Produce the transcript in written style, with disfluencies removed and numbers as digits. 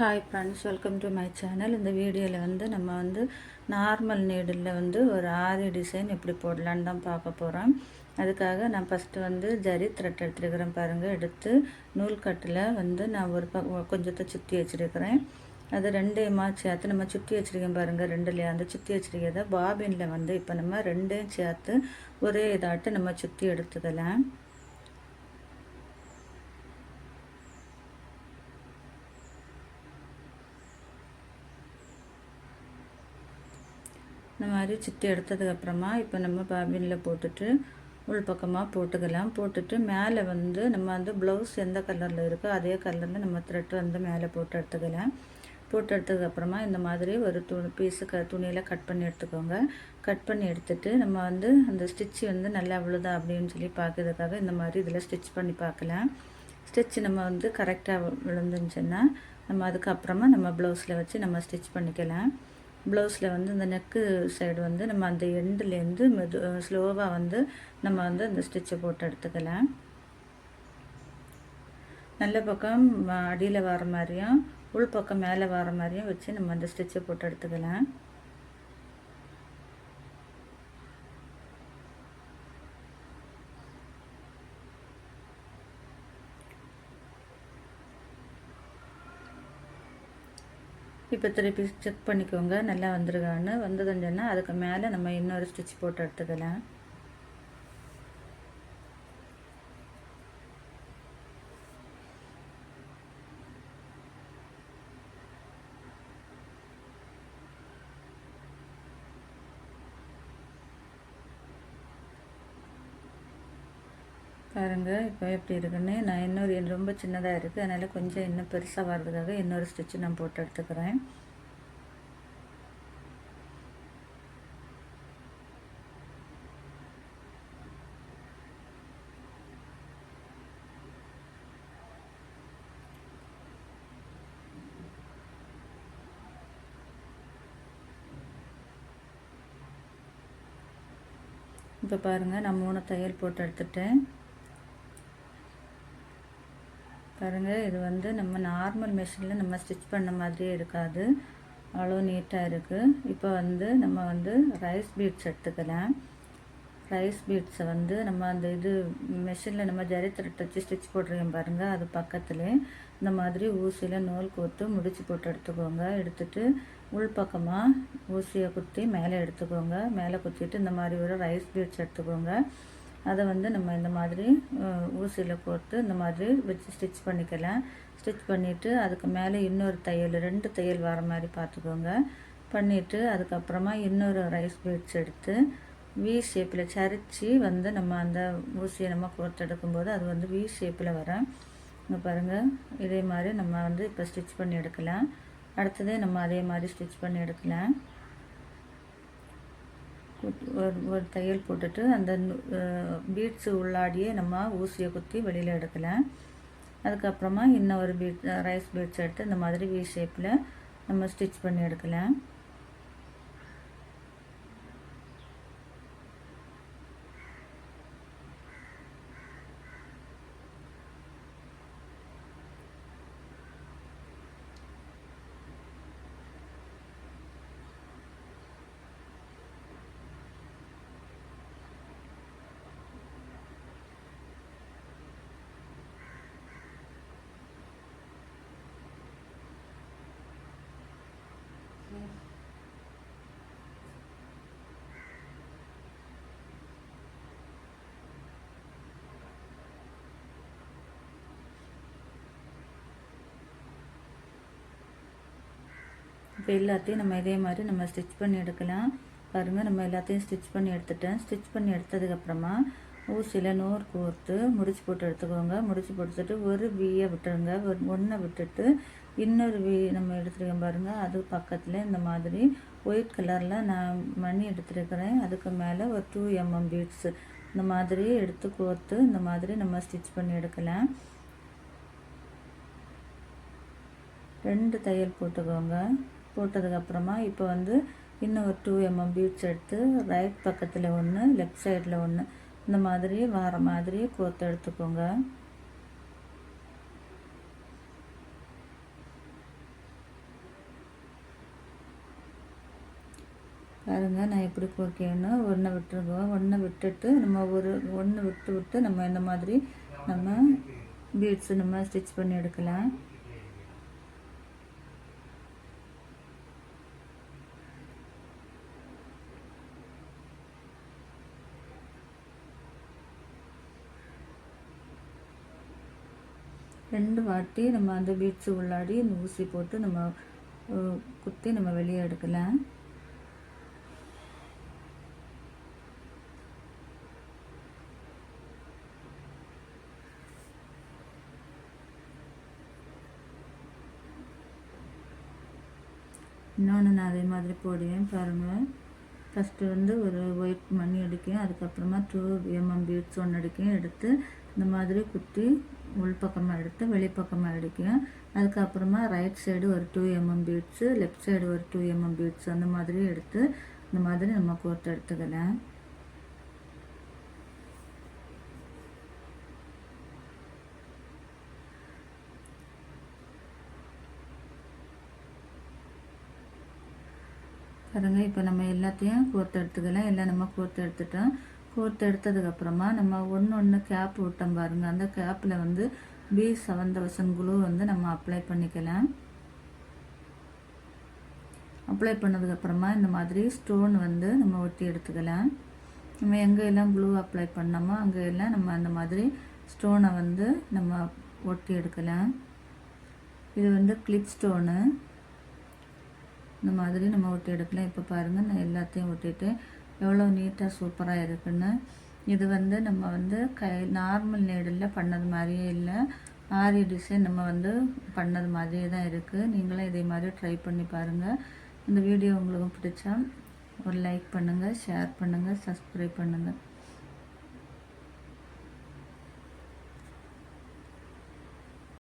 Hi friends, welcome to my channel. இந்த வீடியோவில் நம்ம நார்மல் நீடில் ஒரு ஆரி டிசைன் எப்படி போடலான்னு தான் பார்க்க போகிறோம். அதுக்காக நான் ஃபஸ்ட்டு ஜரி த்ரெட் எடுத்துருக்கிறேன். பாருங்கள், எடுத்து நூல் கட்டில் நான் ஒரு கொஞ்சத்தை சுற்றி வச்சுருக்கிறேன். அது ரெண்டையுமா சேர்த்து நம்ம சுற்றி வச்சுருக்கேன் பாருங்கள். ரெண்டுலையும் அந்த சுற்றி வச்சுருக்கிறத பாபினில் இப்போ நம்ம ரெண்டையும் சேர்த்து ஒரே இதாட்டு நம்ம சுற்றி எடுத்துக்கலாம். இந்த மாதிரி சுற்றி எடுத்ததுக்கப்புறமா இப்போ நம்ம பாபினில் போட்டுட்டு உள் பக்கமாக போட்டுக்கலாம். போட்டுட்டு மேலே நம்ம ப்ளவுஸ் எந்த கலரில் இருக்கோ அதே கலரில் நம்ம த்ரெட் மேலே போட்டு எடுத்துக்கலாம். போட்டு எடுத்ததுக்கப்புறமா இந்த மாதிரி ஒரு பீஸு துணியில் கட் பண்ணி எடுத்துக்கோங்க. கட் பண்ணி எடுத்துகிட்டு நம்ம அந்த ஸ்டிச்சு நல்லா விழுதா அப்படின்னு சொல்லி பார்க்கறதுக்காக இந்த மாதிரி இதில் ஸ்டிச் பண்ணி பார்க்கலாம். ஸ்டிச் நம்ம கரெக்டாக விழுந்துச்சுன்னா நம்ம அதுக்கப்புறமா நம்ம ப்ளவுஸில் வச்சு நம்ம ஸ்டிச் பண்ணிக்கலாம். ப்ளவுஸில் இந்த நெக்கு சைடு நம்ம அந்த எண்டுலேருந்து ஸ்லோவாக நம்ம அந்த ஸ்டிச்சை போட்டு எடுத்துக்கலாம். நல்ல பக்கம் அடியில் வர மாதிரியும் உள் பக்கம் மேலே வர மாதிரியும் வச்சு நம்ம அந்த ஸ்டிச்சை போட்டு எடுத்துக்கலாம். இப்போ திருப்பி செக் பண்ணிக்கோங்க, நல்லா வந்துருக்கான்னு. வந்ததுன்னு சொன்னால் அதுக்கு மேலே நம்ம இன்னொரு ஸ்டிச் போட்டு எடுத்துக்கலாம். பாருங்கள் இப்போ எப்படி இருக்குன்னு. நான் இன்னொரு ரொம்ப சின்னதாக இருக்குது, அதனால் கொஞ்சம் இன்னும் பெருசாக வர்றதுக்காக இன்னொரு ஸ்டிச்சு நான் போட்டு எடுத்துக்கிறேன். இப்போ பாருங்கள், நான் 3 தையல் போட்டு எடுத்துட்டேன். பாருங்கள், இது நம்ம நார்மல் மிஷினில் நம்ம ஸ்டிச் பண்ண மாதிரியே இருக்காது, அவ்வளோ நீட்டாக இருக்குது. இப்போ நம்ம ரைஸ் பீட்ஸ் எடுத்துக்கலாம். ரைஸ் பீட்ஸை நம்ம அந்த இது மிஷினில் நம்ம ஜரி த்ரெட் வச்சு ஸ்டிச் போட்டிருக்கேன் பாருங்கள், அது பக்கத்துலேயே இந்த மாதிரி ஊசியில் நூல் கோர்த்து முடிச்சு போட்டு எடுத்துக்கோங்க. எடுத்துகிட்டு உள் பக்கமாக ஊசியை குத்தி மேலே எடுத்துக்கோங்க. மேலே குத்திட்டு இந்த மாதிரி ஒரு ரைஸ் பீட்ஸ் எடுத்துக்கோங்க. அதை நம்ம இந்த மாதிரி ஊசியில் கோர்த்து இந்த மாதிரி வச்சு ஸ்டிச் பண்ணிக்கலாம். ஸ்டிச் பண்ணிவிட்டு அதுக்கு மேலே இன்னொரு தையல் 2 தையல் வர மாதிரி பார்த்துக்கோங்க. பண்ணிவிட்டு அதுக்கப்புறமா இன்னொரு ரைஸ் பீட்ஸ் எடுத்து வி ஷேப்பில் சரித்து நம்ம அந்த ஊசியை நம்ம கோர்த்து எடுக்கும்போது அது வி ஷேப்பில் வரும். இங்கே பாருங்கள், இதே மாதிரி நம்ம இப்போ ஸ்டிச் பண்ணி எடுக்கலாம். அடுத்ததே நம்ம அதே மாதிரி ஸ்டிச் பண்ணி எடுக்கலாம். ஒரு தையல் போட்டுட்டு அந்த பீட்ஸு உள்ளாடியே நம்ம ஊசியை குத்தி வெளியில் எடுக்கலாம். அதுக்கப்புறமா இன்னும் ஒரு ரைஸ் பீட்ஸ் எடுத்து இந்த மாதிரி வி ஷேப்பில் நம்ம ஸ்டிச் பண்ணி எடுக்கலாம். இப்போ எல்லாத்தையும் நம்ம இதே மாதிரி நம்ம ஸ்டிச் பண்ணி எடுக்கலாம். பாருங்கள், நம்ம எல்லாத்தையும் ஸ்டிச் பண்ணி எடுத்துட்டேன். ஸ்டிச் பண்ணி எடுத்ததுக்கப்புறமா ஊசியில் நூறு கோர்த்து முடிச்சு போட்டு எடுத்துக்கோங்க. முடிச்சு போட்டுட்டு ஒரு வீயை விட்டுருங்க. ஒன்றை விட்டுட்டு இன்னொரு வீ நம்ம எடுத்துருக்கோம் பாருங்கள், அது பக்கத்தில் இந்த மாதிரி ஒயிட் கலரில் நான் மணி எடுத்துருக்கிறேன். அதுக்கு மேலே ஒரு 2 mm பீட்ஸு இந்த மாதிரி எடுத்து கோர்த்து இந்த மாதிரி நம்ம ஸ்டிச் பண்ணி எடுக்கலாம். 2 தையல் போட்டுக்கோங்க. போட்டதுக்கப்புறமா இப்போ இன்னும் ஒரு 2 mm பீட்ஸ் எடுத்து ரைட் பக்கத்தில் ஒன்று, லெஃப்ட் சைடில் ஒன்று இந்த மாதிரி வர மாதிரி கோர்த்து எடுத்துக்கோங்க. பாருங்கள் நான் எப்படி கோர்க்கேன்னு ஒன்றை விட்டுருக்கோம். ஒன்றை விட்டுட்டு நம்ம ஒன்று விட்டு விட்டு நம்ம இந்த மாதிரி நம்ம பீட்ஸு நம்ம ஸ்டிச் பண்ணி எடுக்கலாம். ரெண்டு வாட்டி நம்ம அந்த பீட்ஸு உள்ளாடி இந்த ஊசி போட்டு நம்ம குத்தி நம்ம வெளியே எடுக்கலாம். இன்னொன்று நான் அதே மாதிரி போடுவேன் பாருங்கள். ஃபஸ்ட்டு வந்து ஒரு ஒயிட் மணி அடிக்கும், அதுக்கப்புறமா 2 mm பீட்ஸ் ஒன்று அடிக்கும், எடுத்து இந்த மாதிரி குத்தி உள்பக்கமாக எடுத்து வெளிப்பக்கமாக அடிக்கும். அதுக்கப்புறமா ரைட் சைடு ஒரு 2 mm பீட்ஸு, லெஃப்ட் சைடு ஒரு 2 mm பீட்ஸ் அந்த மாதிரி எடுத்து இந்த மாதிரி நம்ம கோர்த்து எடுத்துக்கலாம். பாருங்கள் இப்போ நம்ம எல்லாத்தையும் கோர்த்து எடுத்துக்கலாம். எல்லாம் நம்ம கோர்த்து எடுத்துட்டோம். கோர்த்து எடுத்ததுக்கப்புறமா நம்ம ஒன்று கேப் விட்டோம் பாருங்கள். அந்த கேப்பில் வந்து B7000 குளூ வந்து நம்ம அப்ளை பண்ணிக்கலாம். அப்ளை பண்ணதுக்கப்புறமா இந்த மாதிரி ஸ்டோன் வந்து நம்ம ஒட்டி எடுத்துக்கலாம். நம்ம எங்கெல்லாம் க்ளூ அப்ளை பண்ணோமோ அங்கெல்லாம் நம்ம அந்த மாதிரி ஸ்டோனை வந்து நம்ம ஒட்டி எடுக்கலாம். இது வந்து கிளிப் ஸ்டோனு. இந்த மாதிரி நம்ம ஒட்டி எடுக்கலாம். இப்போ பாருங்கள் நான் எல்லாத்தையும் ஒட்டிட்டு எவ்வளோ நீட்டாக சூப்பராக இருக்குன்னு. இது வந்து நம்ம வந்து நார்மல் நீடில் பண்ணது மாதிரியே இல்லை, ஆரி டிசைன் நம்ம வந்து பண்ணது மாதிரியே தான் இருக்குது. நீங்களும் இதே மாதிரி ட்ரை பண்ணி பாருங்கள். இந்த வீடியோ உங்களுக்கு பிடிச்சா ஒரு லைக் பண்ணுங்கள், ஷேர் பண்ணுங்கள், சப்ஸ்கிரைப் பண்ணுங்கள்.